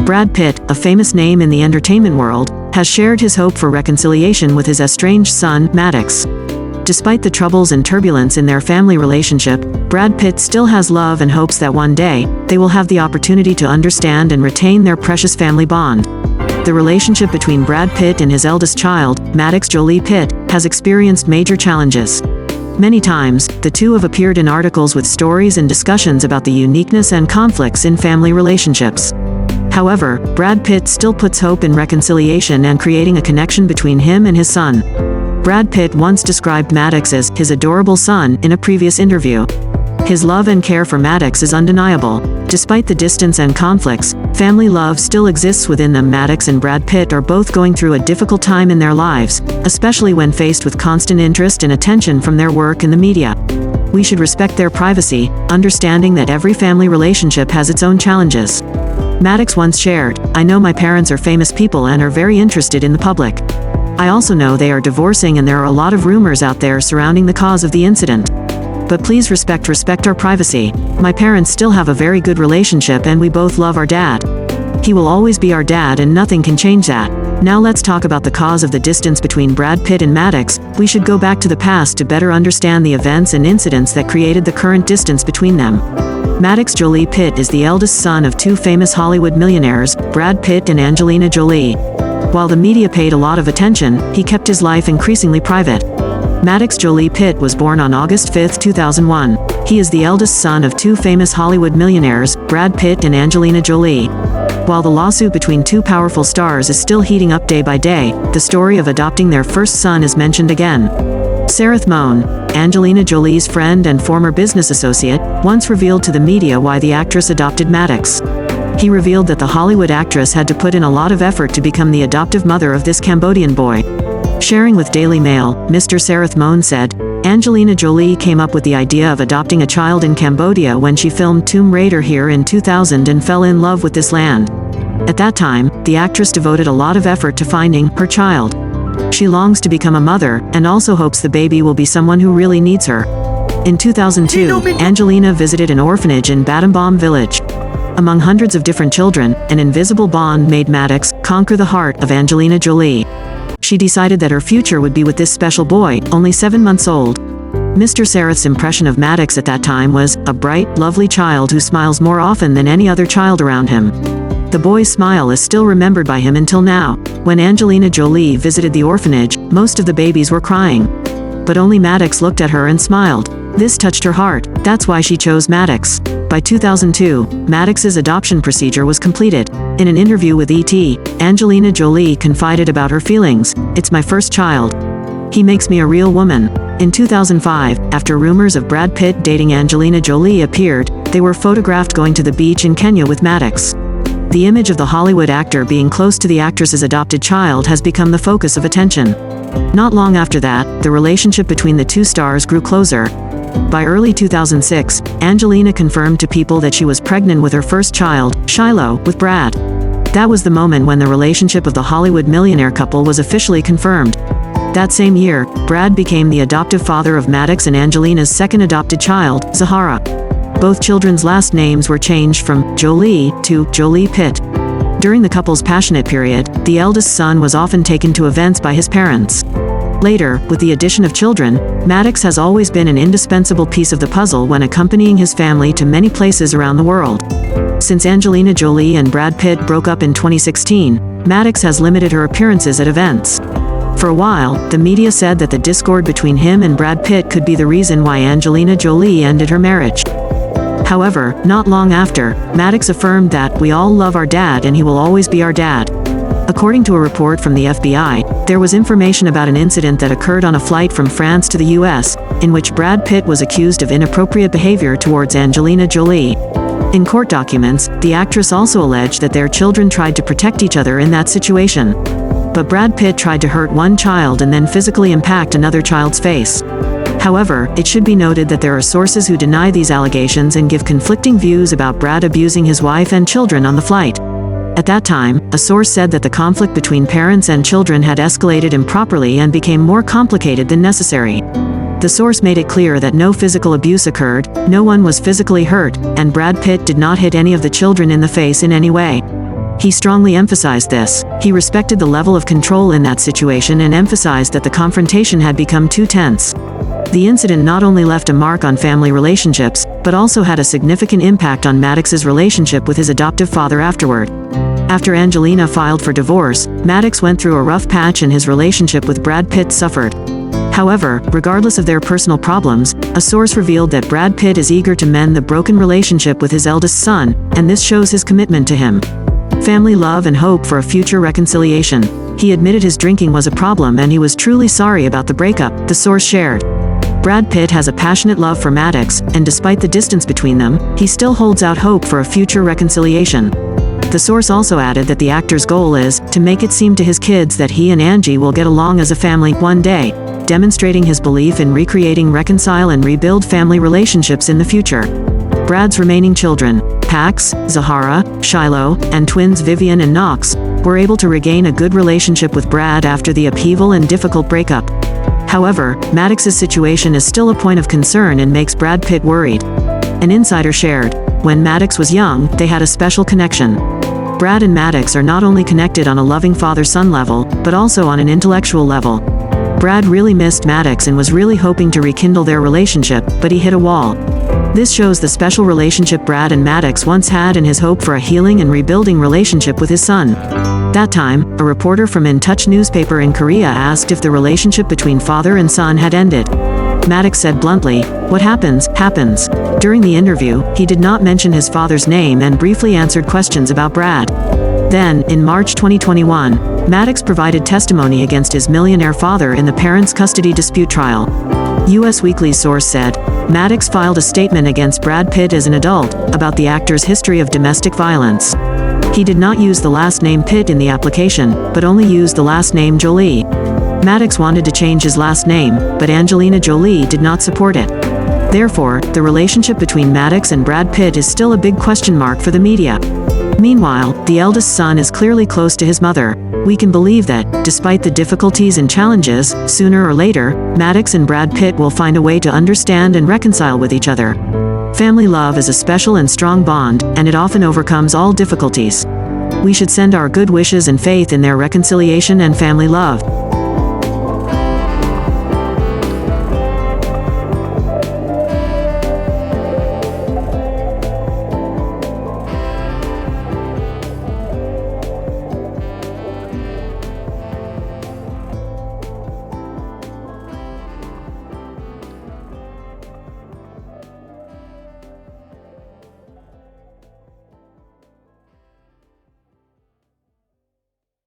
Brad Pitt, a famous name in the entertainment world, has shared his hope for reconciliation with his estranged son, Maddox. Despite the troubles and turbulence in their family relationship, Brad Pitt still has love and hopes that one day, they will have the opportunity to understand and retain their precious family bond. The relationship between Brad Pitt and his eldest child, Maddox Jolie-Pitt, has experienced major challenges. Many times, the two have appeared in articles with stories and discussions about the uniqueness and conflicts in family relationships. However, Brad Pitt still puts hope in reconciliation and creating a connection between him and his son. Brad Pitt once described Maddox as his adorable son in a previous interview. His love and care for Maddox is undeniable. Despite the distance and conflicts, family love still exists within them. Maddox and Brad Pitt are both going through a difficult time in their lives, especially when faced with constant interest and attention from their work in the media. We should respect their privacy, understanding that every family relationship has its own challenges. Maddox once shared, "I know my parents are famous people and are very interested in the public. I also know they are divorcing and there are a lot of rumors out there surrounding the cause of the incident. But please respect our privacy. My parents still have a very good relationship and we both love our dad. He will always be our dad and nothing can change that." Now let's talk about the cause of the distance between Brad Pitt and Maddox. We should go back to the past to better understand the events and incidents that created the current distance between them. Maddox Jolie-Pitt is the eldest son of two famous Hollywood millionaires, Brad Pitt and Angelina Jolie. While the media paid a lot of attention, he kept his life increasingly private. Maddox Jolie-Pitt was born on August 5, 2001. He is the eldest son of two famous Hollywood millionaires, Brad Pitt and Angelina Jolie. While the lawsuit between two powerful stars is still heating up day by day, the story of adopting their first son is mentioned again. Sareth Moan, Angelina Jolie's friend and former business associate, once revealed to the media why the actress adopted Maddox. He revealed that the Hollywood actress had to put in a lot of effort to become the adoptive mother of this Cambodian boy. Sharing with Daily Mail, Mr. Sareth Moan said, "Angelina Jolie came up with the idea of adopting a child in Cambodia when she filmed Tomb Raider here in 2000 and fell in love with this land. At that time, the actress devoted a lot of effort to finding her child. She longs to become a mother and also hopes the baby will be someone who really needs her." In 2002, Angelina visited an orphanage in Battambang village. Among hundreds of different children, an invisible bond made Maddox conquer the heart of Angelina Jolie. She decided that her future would be with this special boy, only 7 months old. Mr. Sareth's impression of Maddox at that time was a bright, lovely child who smiles more often than any other child around him. The boy's smile is still remembered by him until now. When Angelina Jolie visited the orphanage, most of the babies were crying. But only Maddox looked at her and smiled. This touched her heart. That's why she chose Maddox. By 2002, Maddox's adoption procedure was completed. In an interview with ET, Angelina Jolie confided about her feelings. "It's my first child. He makes me a real woman." In 2005, after rumors of Brad Pitt dating Angelina Jolie appeared, they were photographed going to the beach in Kenya with Maddox. The image of the Hollywood actor being close to the actress's adopted child has become the focus of attention. Not long after that, the relationship between the two stars grew closer. By early 2006, Angelina confirmed to people that she was pregnant with her first child, Shiloh, with Brad. That was the moment when the relationship of the Hollywood millionaire couple was officially confirmed. That same year, Brad became the adoptive father of Maddox and Angelina's second adopted child, Zahara. Both children's last names were changed from Jolie to Jolie-Pitt. During the couple's passionate period, the eldest son was often taken to events by his parents. Later, with the addition of children, Maddox has always been an indispensable piece of the puzzle when accompanying his family to many places around the world. Since Angelina Jolie and Brad Pitt broke up in 2016, Maddox has limited her appearances at events. For a while, the media said that the discord between him and Brad Pitt could be the reason why Angelina Jolie ended her marriage. However, not long after, Maddox affirmed that "we all love our dad and he will always be our dad." According to a report from the FBI, there was information about an incident that occurred on a flight from France to the US, in which Brad Pitt was accused of inappropriate behavior towards Angelina Jolie. In court documents, the actress also alleged that their children tried to protect each other in that situation. But Brad Pitt tried to hurt one child and then physically impact another child's face. However, it should be noted that there are sources who deny these allegations and give conflicting views about Brad abusing his wife and children on the flight. At that time, a source said that the conflict between parents and children had escalated improperly and became more complicated than necessary. The source made it clear that no physical abuse occurred, no one was physically hurt, and Brad Pitt did not hit any of the children in the face in any way. He strongly emphasized this. He respected the level of control in that situation and emphasized that the confrontation had become too tense. The incident not only left a mark on family relationships, but also had a significant impact on Maddox's relationship with his adoptive father afterward. After Angelina filed for divorce, Maddox went through a rough patch and his relationship with Brad Pitt suffered. However, regardless of their personal problems, a source revealed that Brad Pitt is eager to mend the broken relationship with his eldest son, and this shows his commitment to him. Family love and hope for a future reconciliation. He admitted his drinking was a problem and he was truly sorry about the breakup, the source shared. Brad Pitt has a passionate love for Maddox, and despite the distance between them, he still holds out hope for a future reconciliation. The source also added that the actor's goal is to make it seem to his kids that he and Angie will get along as a family one day, demonstrating his belief in recreating, reconcile and rebuild family relationships in the future. Brad's remaining children, Pax, Zahara, Shiloh, and twins Vivian and Knox, were able to regain a good relationship with Brad after the upheaval and difficult breakup. However, Maddox's situation is still a point of concern and makes Brad Pitt worried. An insider shared, "When Maddox was young, they had a special connection." Brad and Maddox are not only connected on a loving father-son level, but also on an intellectual level. Brad really missed Maddox and was really hoping to rekindle their relationship, but he hit a wall. This shows the special relationship Brad and Maddox once had and his hope for a healing and rebuilding relationship with his son. That time, a reporter from In Touch newspaper in Korea asked if the relationship between father and son had ended. Maddox said bluntly, "What happens, happens." During the interview, he did not mention his father's name and briefly answered questions about Brad. Then, in March 2021, Maddox provided testimony against his millionaire father in the parents' custody dispute trial. U.S. Weekly's source said, Maddox filed a statement against Brad Pitt as an adult, about the actor's history of domestic violence. He did not use the last name Pitt in the application, but only used the last name Jolie. Maddox wanted to change his last name, but Angelina Jolie did not support it. Therefore, the relationship between Maddox and Brad Pitt is still a big question mark for the media. Meanwhile, the eldest son is clearly close to his mother. We can believe that, despite the difficulties and challenges, sooner or later, Maddox and Brad Pitt will find a way to understand and reconcile with each other. Family love is a special and strong bond, and it often overcomes all difficulties. We should send our good wishes and faith in their reconciliation and family love.